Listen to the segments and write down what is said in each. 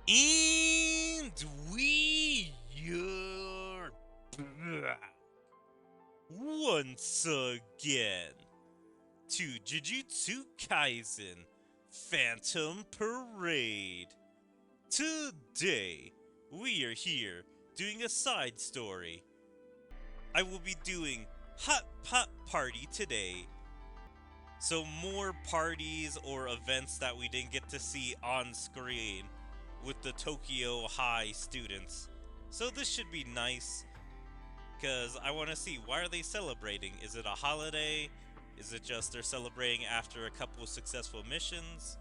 And we are back once again to Jujutsu Kaisen Phantom Parade. Today, we are here doing a side story. I will be doing Hot Pot Party today. So more parties or events that we didn't get to see on screen with the Tokyo High students. So this should be nice, because I want to see, why are they celebrating? Is it a holiday? Is it just they're celebrating after a couple successful missions?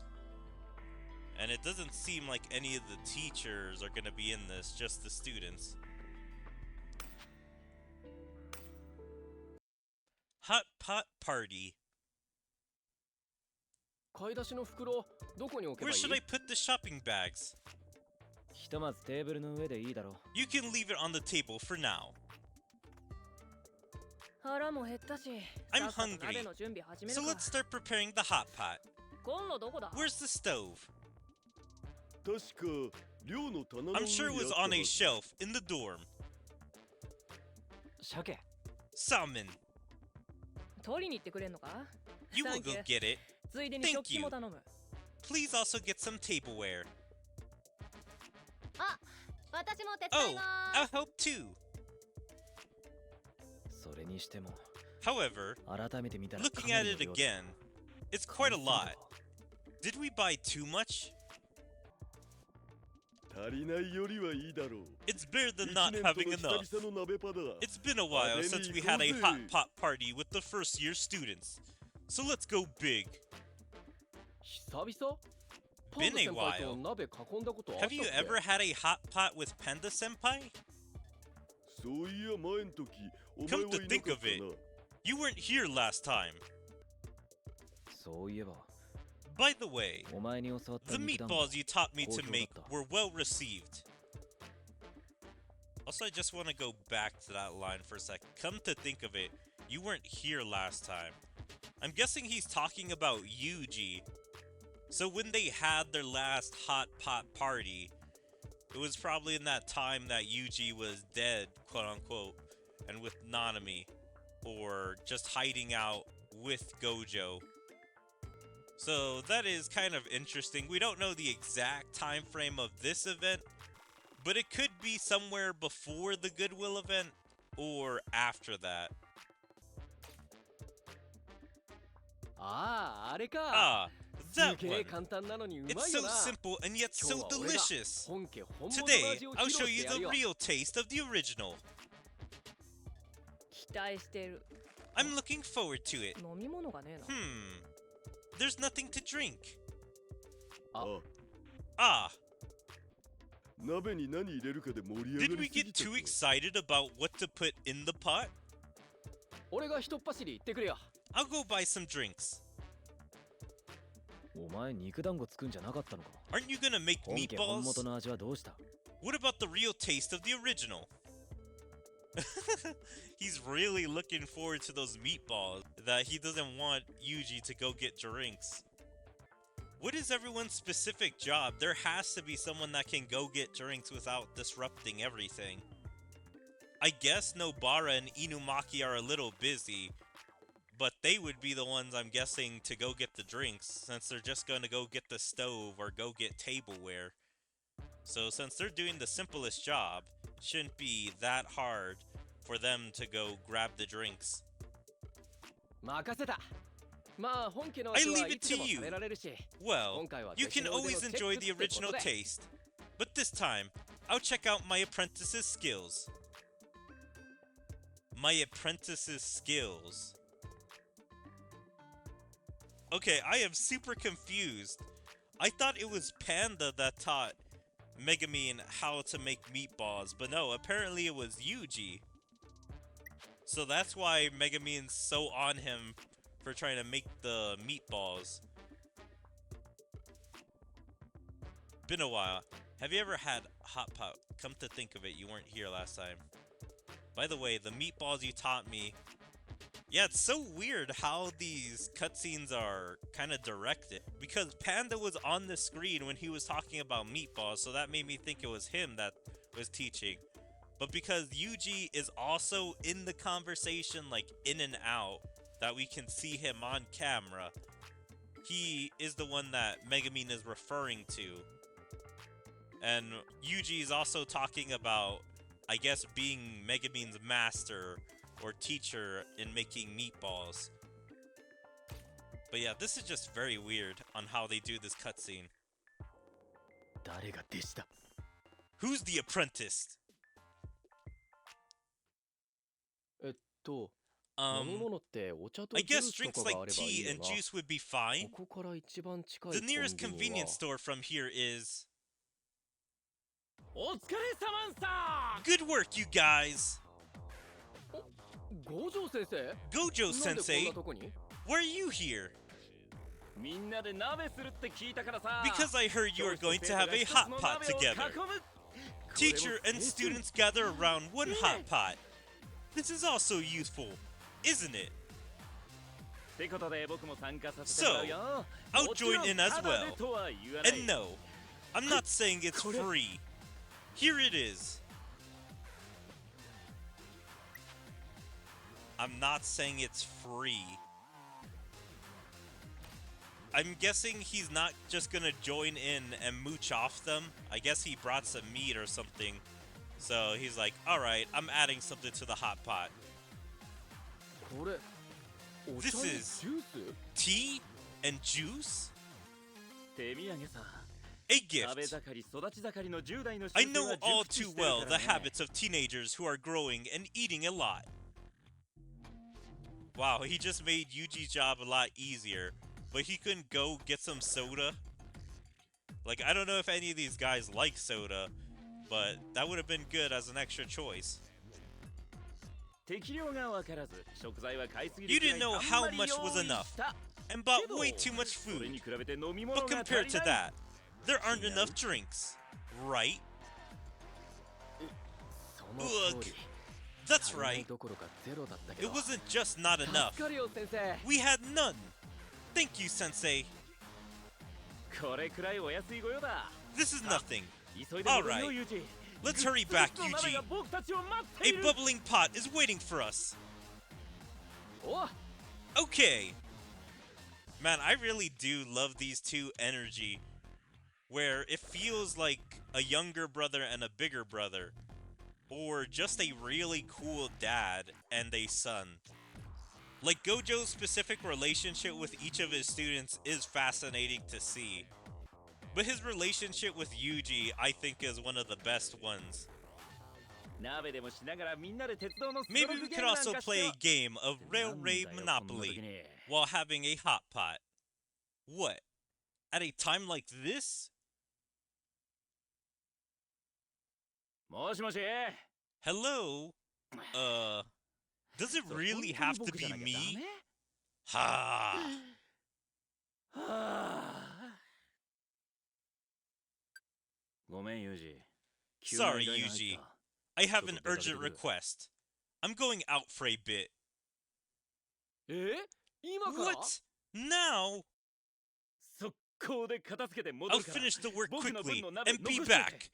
And it doesn't seem like any of the teachers are going to be in this, just the students. Hot Pot Party. 買い出しの袋どこに置けば Where いい should I put the shopping bags? ひとまずテーブルの上でいいだろう You can leave it on the table for now. 腹も減ったし I'm さっさと hungry. 鍋の準備始め So るか let's start preparing the hot pot. コンロどこだ Where's the stove? 確か寮の棚の I'm 上 sure it にあ was ったは on ず a shelf in the dorm. 鮭 Salmon. 取りに行ってくれんのか You will サンキ go ュー get it. ついでに Thank 食器も頼む Please also get some tableware. あ、私も手 Oh, 伝いま I'll す help too. それにしても However, 改めて見たら looking かな at り it の量だ again, it's quite a lot. Did we buy too much? 足りないよりはいいだろう It's better than 1 not 年と having の enough. 久々の鍋パだ It's been a while since we had a hot pot party with the first year students. So let's go big. 久々 Been a パンダ先輩と while. 鍋囲んだことあったっ Have け you ever had a hot pot with Panda Senpai? そういや前ん時お前 Come は to いな think かっ of た it, な you weren't here last time. そういえば By the way, お前に教わった the 肉団子 meatballs you taught me to make Cool. were well received. Also, I just want to go back to that line for a sec. Come to think of it, you weren't here last time. I'm guessing he's talking about Yuji. So when they had their last hot pot party, it was probably in that time that Yuji was dead, quote unquote, and with Nanami, or just hiding out with Gojo. So that is kind of interesting. We don't know the exact time frame of this event, but it could be somewhere before the Goodwill event or after that. あああれか Ah, す that げえ one. 簡単なのにうま It's いよ so な simple and yet 今日 so は俺が delicious. 本家本物の Today, 味を I'll 披 show 露し you てやる the よ real taste of the original. 期待してる I'm looking forward to it. 飲み物がねえな There's nothing to drink. あ Ah, 鍋に何入れるかで盛り上 did が we りすぎ get た too ぞ excited about what to put in the pot? 俺が一っ走り行ってくれよ I'll go buy some drinks. お前肉団子作んじゃなかったのか Aren't you gonna make 本家本 meatballs? 元の味はどうした What about the real taste of the original? He's really looking forward to those meatballs, that he doesn't want Yuji to go get drinks. What is everyone's specific job? There has to be someone that can go get drinks without disrupting everything. I guess Nobara and Inumaki are a little busy, but they would be the ones, I'm guessing, to go get the drinks, since they're just gonna go get the stove or go get tableware. So since they're doing the simplest job, it shouldn't be that hard for them to go grab the drinks. 任せたまあ本家の I 味 leave はい it つ to でも you. 食べられるし Well, 今回は you 弟子 can の腕の always チェック enjoy っ the てことで original taste, but this time, I'll check out my apprentice's skills. My apprentice's skills. Okay, I am super confused. I thought it was Panda that taught Megumin how to make meatballs, but no, apparently it was Yuji. So that's why Megumin's so on him for trying to make the meatballs. Been a while. Have you ever had hot pot? Come to think of it, you weren't here last time. By the way, the meatballs you taught me Yeah, it's so weird how these cutscenes are kind of directed. Because Panda was on the screen when he was talking about meatballs, so that made me think it was him that was teaching. But because Yuji is also in the conversation, like in and out, that we can see him on camera, he is the one that Megumin is referring to. And Yuji is also talking about, I guess, being Megumin's master or teacher in making meatballs. But yeah, this is just very weird on how they do this cutscene. 誰が弟子だ Who's the apprentice? 飲み物ってお茶と I ジュー guess スと drinks か like があればいい tea の and が juice would be fine. ここから一番近い The コンビ nearest ニ convenience は store from here is... お疲れ様んさ Good work, you guys! 五条先生 Gojo なんでこん sensei, なとこに why are you here? みんなで鍋するって聞いたからさ Because I heard you are going to have a hot pot together. Teacher and students gather around one hot pot. This is also useful, isn't it? ってことで僕も参加させてもらうよ I'll join in as もちろんタダで well. とは言わない And no, I'm not saying it's free. Here it is. I'm not saying it's free. I'm guessing he's not just gonna join in and mooch off them. I guess he brought some meat or something. So he's like, alright, I'm adding something to the hot pot. これお茶 This に is ジュース tea and juice? 手土産さ A 食べ gift. 盛り育ち盛りの10代の I 習性 know は all 熟知 too してる well か the らね habits of teenagers who are growing and eating a lot. Wow, he just made Yuji's job a lot easier. But he couldn't go get some soda. Like, I don't know if any of these guys like soda, but that would have been good as an extra choice. 適量が分からず食材は買いすぎ You るくら didn't い know あん how まり much 用 was 意 enough した and bought けど way too much それに food. 比べて飲み物 But が compared 足り to ない that, there aren't enough drinks, right? その通 Look, り that's 足りない right. どころかゼロだったけ It ど wasn't just not enough. 助かるよ先生 We had none. Thank you, Sensei. これくらいお安いご用だ This is nothing. 急いで戻るよ Alright. ユージ Let's hurry back, グッズの鍋 Yuji. が僕たちを待って A いる bubbling pot is waiting for us. お Okay. Man, I really do love these two energy, where it feels like a younger brother and a bigger brother, or just a really cool dad and a son. Like, Gojo's specific relationship with each of his students is fascinating to see, but his relationship with Yuji, I think, is one of the best ones. 鍋でもしながらみんなで鉄道のスト Maybe ロー we クゲ could ームなん also かして play a は game of なんだ Railway よこんな時 Monopoly に while having a hot pot. What? At a time like this? もしもし Hello? Does it そう really 本 have 当 to に僕じゃ be なきゃ me? ダメ Ha! はあごめんユージ急な Sorry, 依頼が入った Yuji. I have an ちょっと出かけて urgent くる request. I'm going out for a bit. 今から What? Now? 速攻で片付けて戻 I'll るから finish the work 僕の分 quickly の鍋 and be 残しといて back.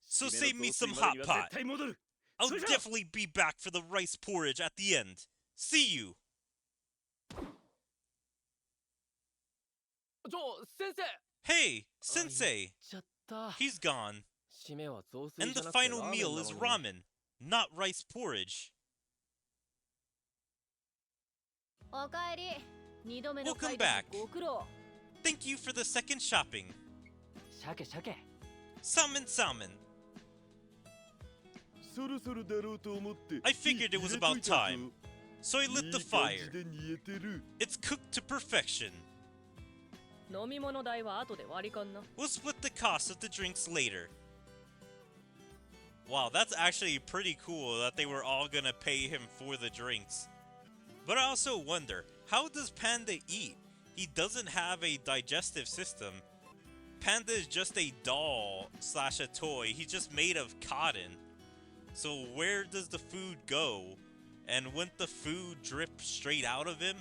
So 締 save め me の雑 some 炊まで hot には pot. 絶対戻る I'll それじゃ definitely be back for the rice porridge at the end. See you. 先生 Hey, Sensei. ちゃった He's gone. 締めは雑炊 And じゃ the なくて final ラーメン meal な is のに ramen, not rice porridge. おかえり二度目の Welcome 買い出し back. ご苦労 Thank you for the second shopping. 鮭 Salmon, salmon. そろそろだろうと思って I figured it was about time. So I いい lit the 感じ fire. で煮えてる It's cooked to perfection. 飲み物代は後で割り勘な We'll split the cost of the drinks later. Wow, that's actually pretty cool that they were all gonna pay him for the drinks. But I also wonder, how does Panda eat? He doesn't have a digestive system. Panda is just a doll slash a toy. He's just made of cotton. So where does the food go? And wouldn't the food drip straight out of him?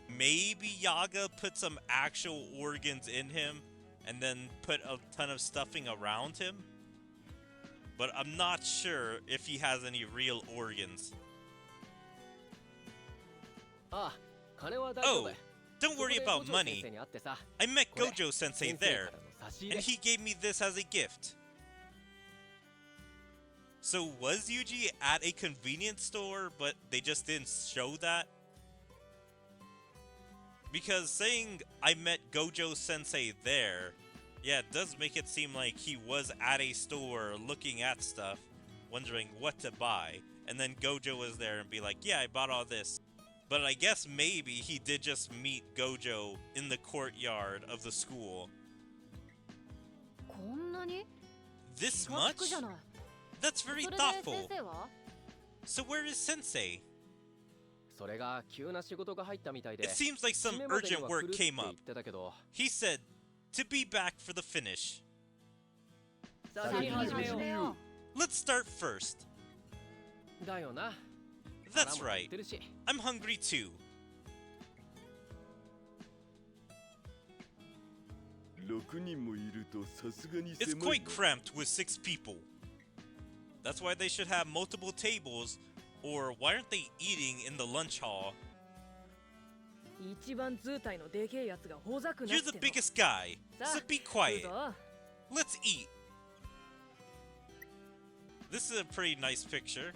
Maybe Yaga put some actual organs in him and then put a ton of stuffing around him? But I'm not sure if he has any real organs. Oh, don't worry about money. I met Gojo Sensei there, and he gave me this as a gift. So was Yuji at a convenience store, but they just didn't show that? Because saying I met Gojo Sensei there, yeah, it does make it seem like he was at a store looking at stuff, wondering what to buy, and then Gojo was there and be like, yeah, I bought all this. But I guess maybe he did just meet Gojo in the courtyard of the school. This much? That's very thoughtful. So where is Sensei? It seems like some urgent work came up. He said to be back for the finish. Let's start first. That's right. I'm hungry too. It's quite cramped with 6 people. That's why they should have multiple tables, or why aren't they eating in the lunch hall? You're the biggest guy, so be quiet. Let's eat. This is a pretty nice picture.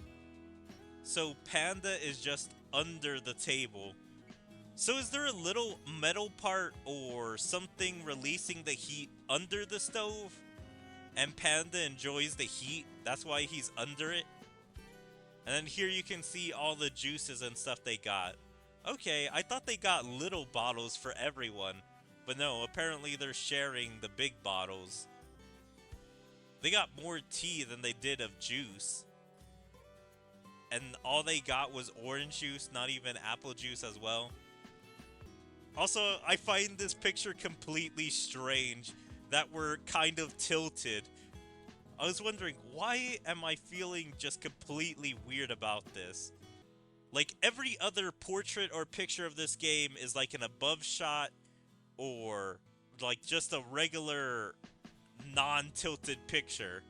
So Panda is just under the table. So is there a little metal part or something releasing the heat under the stove? And Panda enjoys the heat, that's why he's under it? And then here you can see all the juices and stuff they got. Okay, I thought they got little bottles for everyone. But no, apparently they're sharing the big bottles. They got more tea than they did of juice. And all they got was orange juice, not even apple juice as well. Also, I find this picture completely strange that we're kind of tilted. I was wondering, why am I feeling just completely weird about this? Like, every other portrait or picture of this game is like an above shot or like just a regular non-tilted picture.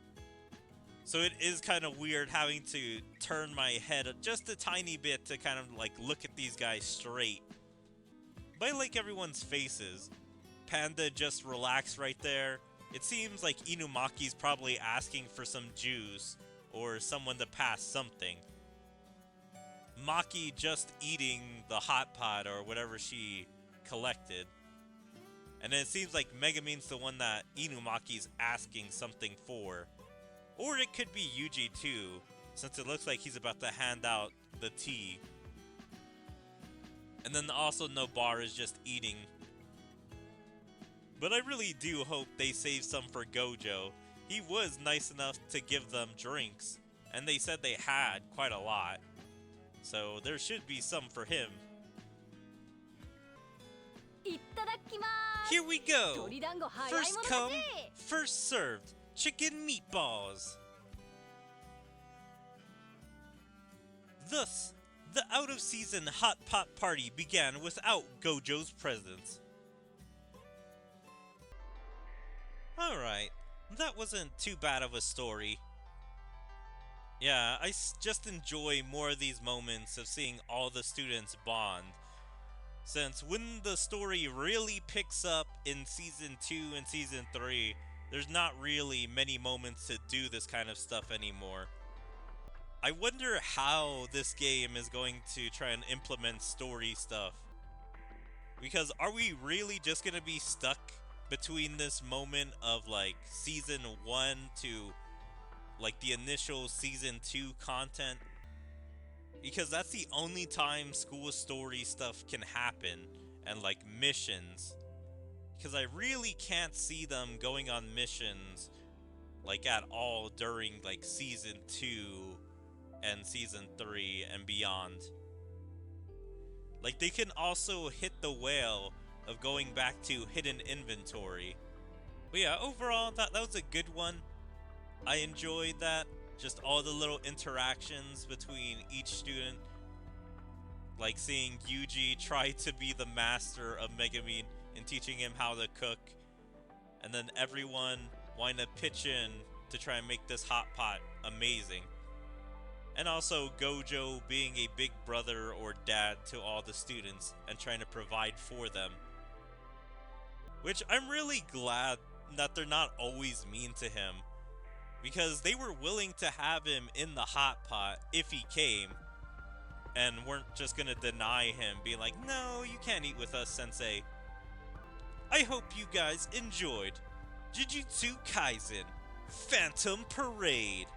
So it is kind of weird having to turn my head just a tiny bit to kind of like look at these guys straight. But I like everyone's faces. Panda just relaxed right there. It seems like Inumaki's probably asking for some juice or someone to pass something. Maki just eating the hot pot or whatever she collected. And then it seems like Megumin's the one that Inumaki's asking something for. Or it could be Yuji too, since it looks like he's about to hand out the tea. And then also Nobara is just eating. But I really do hope they save some for Gojo. He was nice enough to give them drinks, and they said they had quite a lot. So there should be some for him. Here we go! First come, first served. Chicken meatballs. Thus, the out-of-season hot pot party began without Gojo's presence. Alright, that wasn't too bad of a story. Yeah, I just enjoy more of these moments of seeing all the students bond. Since when the story really picks up in Season 2 and Season 3, there's not really many moments to do this kind of stuff anymore. I wonder how this game is going to try and implement story stuff. Because are we really just going to be stuck between this moment of like Season 1 to like the initial Season 2 content? Because that's the only time school story stuff can happen, and like missions. Because I really can't see them going on missions like at all during like Season 2 and Season 3 and beyond. Like they can also hit the whale of going back to hidden inventory. But yeah, overall that was a good one. I enjoyed that. Just all the little interactions between each student. Like seeing Yuji try to be the master of Megumin and teaching him how to cook, and then everyone wind up pitch in to try and make this hot pot amazing. And also Gojo being a big brother or dad to all the students and trying to provide for them. Which I'm really glad that they're not always mean to him, because they were willing to have him in the hot pot if he came, and weren't just gonna deny him, being like, no, you can't eat with us, sensei. I hope you guys enjoyed Jujutsu Kaisen Phantom Parade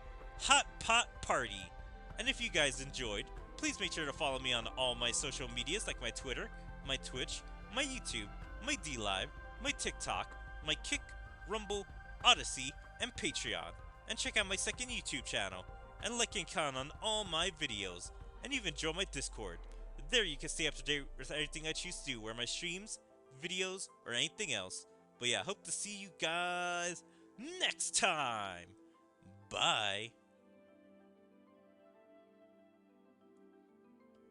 Hot Pot Party. And if you guys enjoyed, please make sure to follow me on all my social medias, like my Twitter, my Twitch, my YouTube, my DLive, my TikTok, my Kick, Rumble, Odyssey, and Patreon. And check out my second YouTube channel, and like and comment on all my videos, and even join my Discord. There you can stay up to date with everything I choose to do, where my streams, videos, or anything else. But yeah, hope to see you guys next time. Bye.